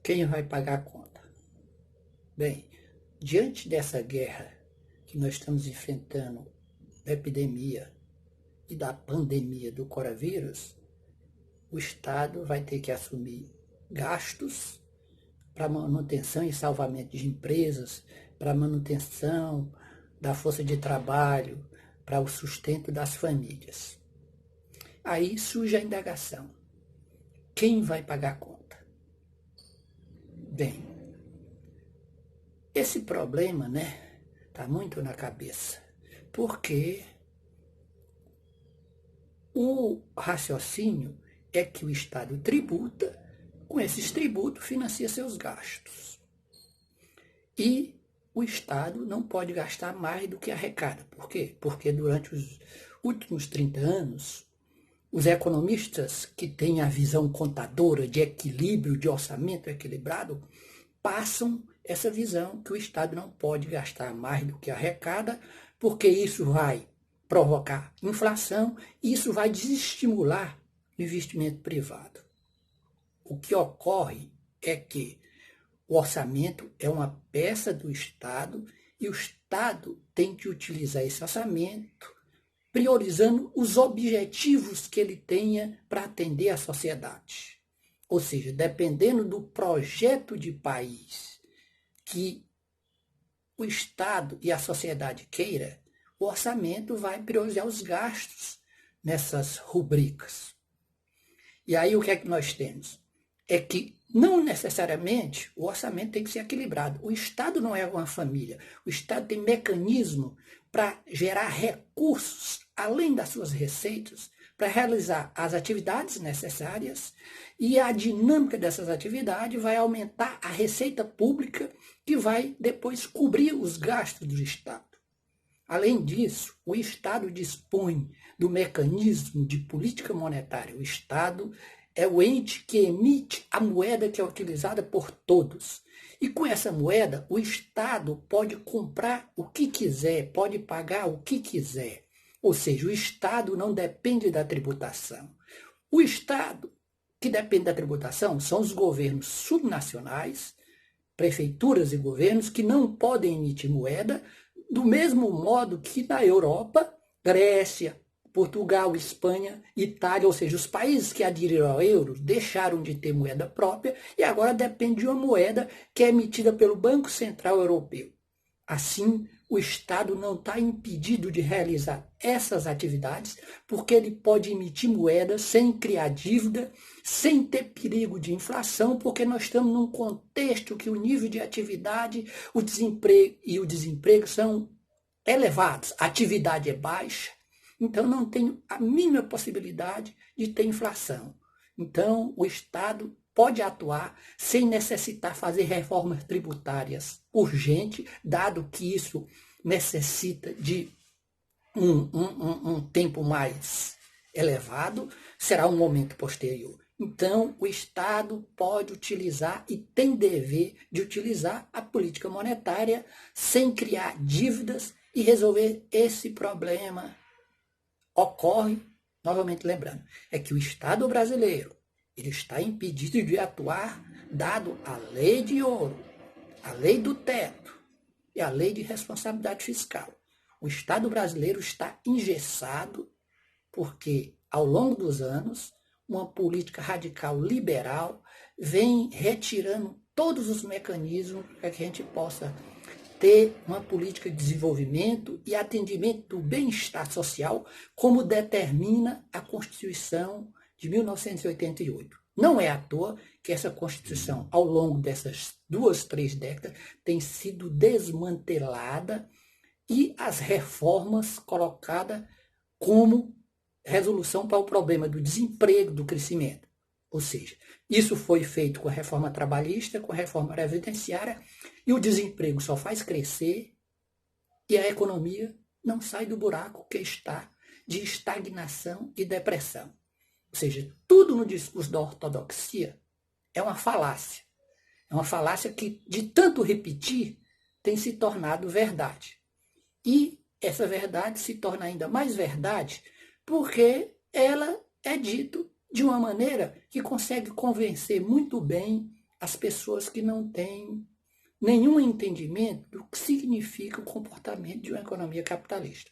Quem vai pagar a conta? Bem, diante dessa guerra que nós estamos enfrentando, da epidemia e da pandemia do coronavírus, o Estado vai ter que assumir gastos para manutenção e salvamento de empresas, para manutenção da força de trabalho, para o sustento das famílias. Aí surge a indagação: quem vai pagar a conta? Bem, esse problema, está muito na cabeça, porque o raciocínio é que o Estado tributa, com esses tributos financia seus gastos. E o Estado não pode gastar mais do que arrecada. Por quê? Porque durante os últimos 30 anos, os economistas que têm a visão contadora de equilíbrio, de orçamento equilibrado, passam essa visão que o Estado não pode gastar mais do que arrecada, porque isso vai provocar inflação e isso vai desestimular o investimento privado. O que ocorre é que o orçamento é uma peça do Estado e o Estado tem que utilizar esse orçamento priorizando os objetivos que ele tenha para atender a sociedade. Ou seja, dependendo do projeto de país que o Estado e a sociedade queira, o orçamento vai priorizar os gastos nessas rubricas. E aí o que é que nós temos? É que não necessariamente o orçamento tem que ser equilibrado. O Estado não é uma família. O Estado tem mecanismo para gerar recursos, além das suas receitas, para realizar as atividades necessárias, e a dinâmica dessas atividades vai aumentar a receita pública, que vai depois cobrir os gastos do Estado. Além disso, o Estado dispõe do mecanismo de política monetária. O Estado é o ente que emite a moeda que é utilizada por todos. E com essa moeda, o Estado pode comprar o que quiser, pode pagar o que quiser. Ou seja, o Estado não depende da tributação. O Estado que depende da tributação são os governos subnacionais, prefeituras e governos que não podem emitir moeda, do mesmo modo que na Europa, Grécia, Portugal, Espanha, Itália, ou seja, os países que aderiram ao euro deixaram de ter moeda própria e agora dependem de uma moeda que é emitida pelo Banco Central Europeu. Assim, o Estado não está impedido de realizar essas atividades, porque ele pode emitir moeda sem criar dívida, sem ter perigo de inflação, porque nós estamos num contexto que o nível de atividade, o desemprego são elevados, a atividade é baixa, então não tem a mínima possibilidade de ter inflação. Então, o Estado pode atuar sem necessitar fazer reformas tributárias urgentes, dado que isso necessita de um tempo mais elevado, será um momento posterior. Então, o Estado pode utilizar e tem dever de utilizar a política monetária sem criar dívidas e resolver esse problema. Ocorre, novamente lembrando, é que o Estado brasileiro ele está impedido de atuar, dado a lei de ouro, a lei do teto e a lei de responsabilidade fiscal. O Estado brasileiro está engessado porque, ao longo dos anos, uma política radical liberal vem retirando todos os mecanismos para que a gente possa ter uma política de desenvolvimento e atendimento do bem-estar social, como determina a Constituição de 1988. Não é à toa que essa Constituição, ao longo dessas 2, 3 décadas, tem sido desmantelada e as reformas colocadas como resolução para o problema do desemprego, do crescimento. Ou seja, isso foi feito com a reforma trabalhista, com a reforma previdenciária, e o desemprego só faz crescer e a economia não sai do buraco que está de estagnação e depressão. Ou seja, tudo no discurso da ortodoxia é uma falácia. É uma falácia que, de tanto repetir, tem se tornado verdade. E essa verdade se torna ainda mais verdade porque ela é dita de uma maneira que consegue convencer muito bem as pessoas que não têm nenhum entendimento do que significa o comportamento de uma economia capitalista.